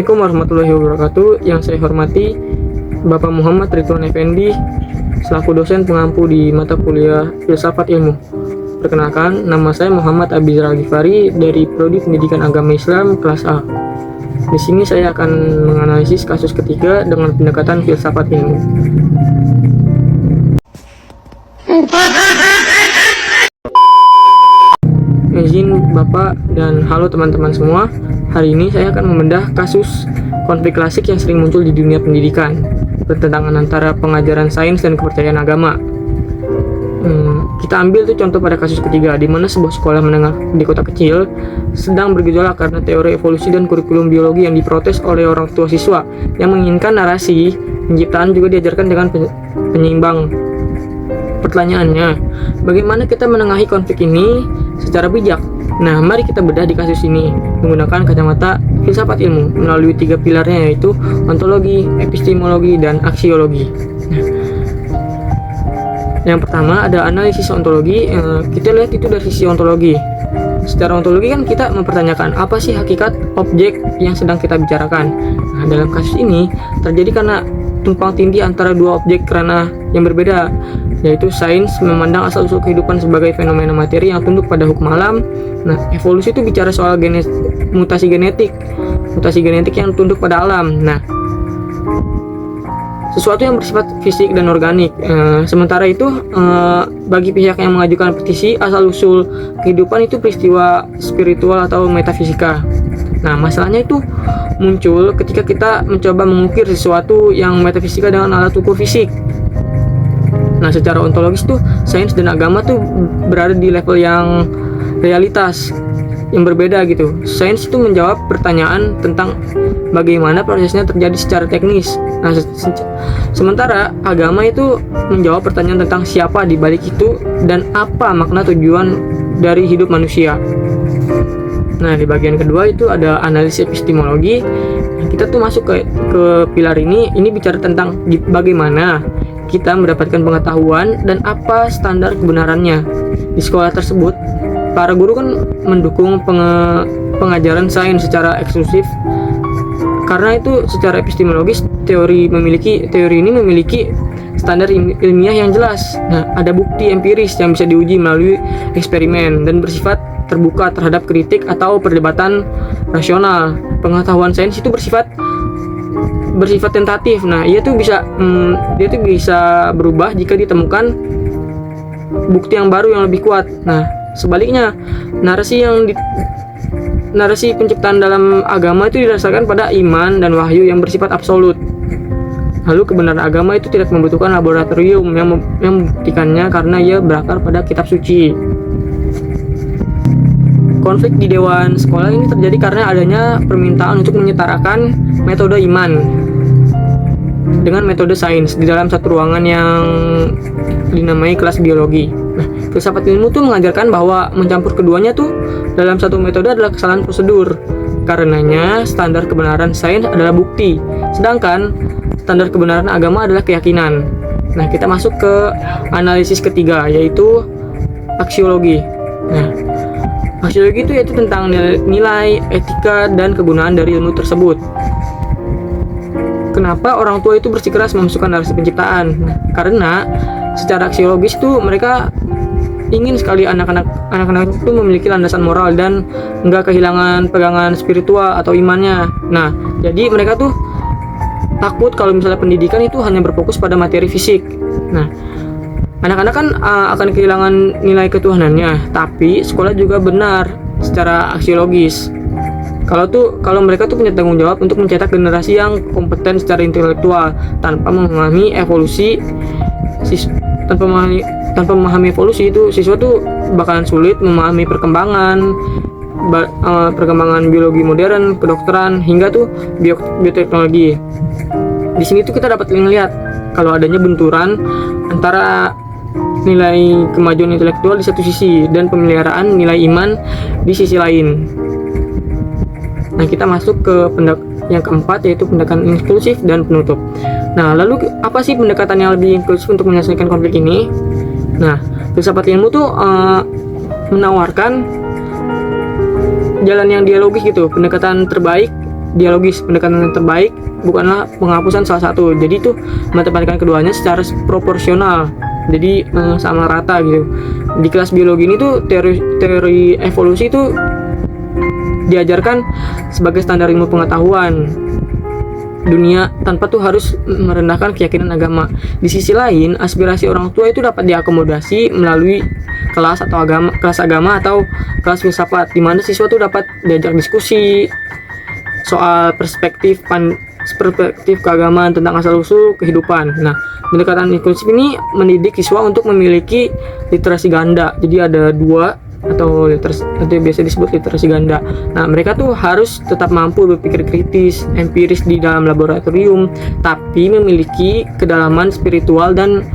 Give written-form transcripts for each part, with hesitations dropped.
Assalamualaikum warahmatullahi wabarakatuh. Yang saya hormati Bapak Muhammad Ridwan Effendi selaku dosen pengampu di mata kuliah Filsafat Ilmu. Perkenalkan, nama saya Muhammad Abizar Al-Ghifari dari Prodi Pendidikan Agama Islam kelas A. Di sini saya akan menganalisis kasus ketiga dengan pendekatan filsafat ilmu. Izin Bapak dan halo teman-teman semua. Hari ini saya akan membedah kasus konflik klasik yang sering muncul di dunia pendidikan, pertentangan antara pengajaran sains dan kepercayaan agama. Kita ambil tuh contoh pada kasus ketiga, di mana sebuah sekolah menengah di kota kecil sedang bergejolak karena teori evolusi dan kurikulum biologi yang diprotes oleh orang tua siswa yang menginginkan narasi penciptaan juga diajarkan dengan penyeimbang. Pertanyaannya, bagaimana kita menengahi konflik ini secara bijak? Nah, mari kita bedah di kasus ini menggunakan kacamata filsafat ilmu melalui tiga pilarnya, yaitu ontologi, epistemologi, dan aksiologi. Yang pertama ada analisis ontologi. Kita lihat itu dari sisi ontologi. Secara ontologi kan kita mempertanyakan apa sih hakikat objek yang sedang kita bicarakan. Nah, dalam kasus ini terjadi karena tumpang tindih antara dua objek kerana yang berbeda, yaitu sains memandang asal-usul kehidupan sebagai fenomena materi yang tunduk pada hukum alam. Nah, evolusi itu bicara soal mutasi genetik yang tunduk pada alam. Nah, sesuatu yang bersifat fisik dan organik. Sementara itu, bagi pihak yang mengajukan petisi, asal-usul kehidupan itu peristiwa spiritual atau metafisika. Nah, masalahnya itu muncul ketika kita mencoba mengukir sesuatu yang metafisika dengan alat ukur fisik. Nah, secara ontologis tuh sains dan agama tuh berada di level yang realitas yang berbeda gitu. Sains itu menjawab pertanyaan tentang bagaimana prosesnya terjadi secara teknis. Nah, sementara agama itu menjawab pertanyaan tentang siapa di balik itu dan apa makna tujuan dari hidup manusia. Nah, di bagian kedua itu ada analisis epistemologi. Kita tuh masuk ke pilar ini bicara tentang bagaimana kita mendapatkan pengetahuan dan apa standar kebenarannya. Di sekolah tersebut, para guru kan mendukung pengajaran sains secara eksklusif. Karena itu secara epistemologis teori ini memiliki standar ilmiah yang jelas. Nah, ada bukti empiris yang bisa diuji melalui eksperimen dan bersifat terbuka terhadap kritik atau perdebatan rasional. Pengetahuan sains itu bersifat tentatif. Nah, dia tuh bisa berubah jika ditemukan bukti yang baru yang lebih kuat. Nah, sebaliknya, narasi penciptaan dalam agama itu didasarkan pada iman dan wahyu yang bersifat absolut. Lalu kebenaran agama itu tidak membutuhkan laboratorium yang membuktikannya karena ia berakar pada kitab suci. Konflik di dewan sekolah ini terjadi karena adanya permintaan untuk menyetarakan metode iman dengan metode sains di dalam satu ruangan yang dinamai kelas biologi. Nah, filsafat ilmu tuh mengajarkan bahwa mencampur keduanya tuh dalam satu metode adalah kesalahan prosedur. Karenanya standar kebenaran sains adalah bukti, sedangkan standar kebenaran agama adalah keyakinan. Nah, kita masuk ke analisis ketiga, yaitu aksiologi. Nah, aksiologi itu yaitu tentang nilai, etika, dan kegunaan dari ilmu tersebut. Kenapa orang tua itu bersikeras memasukkan narasi penciptaan? Nah, karena secara aksiologis itu mereka ingin sekali anak-anak itu memiliki landasan moral dan enggak kehilangan pegangan spiritual atau imannya. Nah, jadi mereka tuh takut kalau misalnya pendidikan itu hanya berfokus pada materi fisik. Nah, anak-anak kan akan kehilangan nilai ketuhanannya, tapi sekolah juga benar secara aksiologis. Kalau mereka tuh punya tanggung jawab untuk mencetak generasi yang kompeten secara intelektual tanpa memahami evolusi. Tanpa memahami evolusi itu siswa tuh bakalan sulit memahami perkembangan biologi modern, kedokteran, hingga tuh bioteknologi. Di sini tuh kita dapat melihat kalau adanya benturan antara nilai kemajuan intelektual di satu sisi dan pemeliharaan nilai iman di sisi lain. Nah, kita masuk ke yang keempat, yaitu pendekatan inklusif dan penutup. Nah, lalu apa sih pendekatan yang lebih inklusif untuk menyelesaikan konflik ini? Nah, filsafat ilmu tuh menawarkan jalan yang dialogis gitu, pendekatan terbaik dialogis. Pendekatan yang terbaik bukanlah penghapusan salah satu. Jadi itu menempatkan keduanya secara proporsional. Jadi sama rata gitu. Di kelas biologi ini tuh teori evolusi itu diajarkan sebagai standar ilmu pengetahuan dunia tanpa tuh harus merendahkan keyakinan agama. Di sisi lain, aspirasi orang tua itu dapat diakomodasi melalui kelas agama atau kelas filsafat, di mana siswa tuh dapat diajak diskusi soal perspektif keagamaan tentang asal usul kehidupan. Nah, pendekatan inklusif ini mendidik siswa untuk memiliki literasi ganda. Jadi ada dua, atau biasa disebut literasi ganda. Nah, mereka tuh harus tetap mampu berpikir kritis, empiris di dalam laboratorium, tapi memiliki kedalaman spiritual dan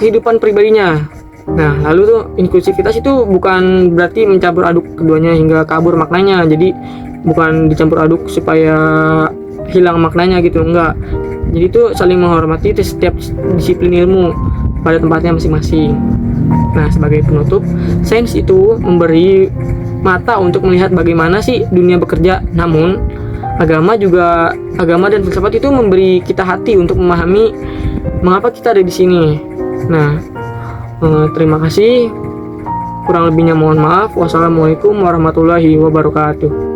kehidupan pribadinya. Nah, lalu tuh inklusivitas itu bukan berarti mencampur aduk keduanya hingga kabur maknanya. Jadi bukan dicampur aduk supaya hilang maknanya gitu, enggak. Jadi itu saling menghormati setiap disiplin ilmu pada tempatnya masing-masing. Nah, sebagai penutup, sains itu memberi mata untuk melihat bagaimana sih dunia bekerja. Namun, agama dan filsafat itu memberi kita hati untuk memahami mengapa kita ada di sini. Nah, terima kasih. Kurang lebihnya mohon maaf. Wassalamualaikum warahmatullahi wabarakatuh.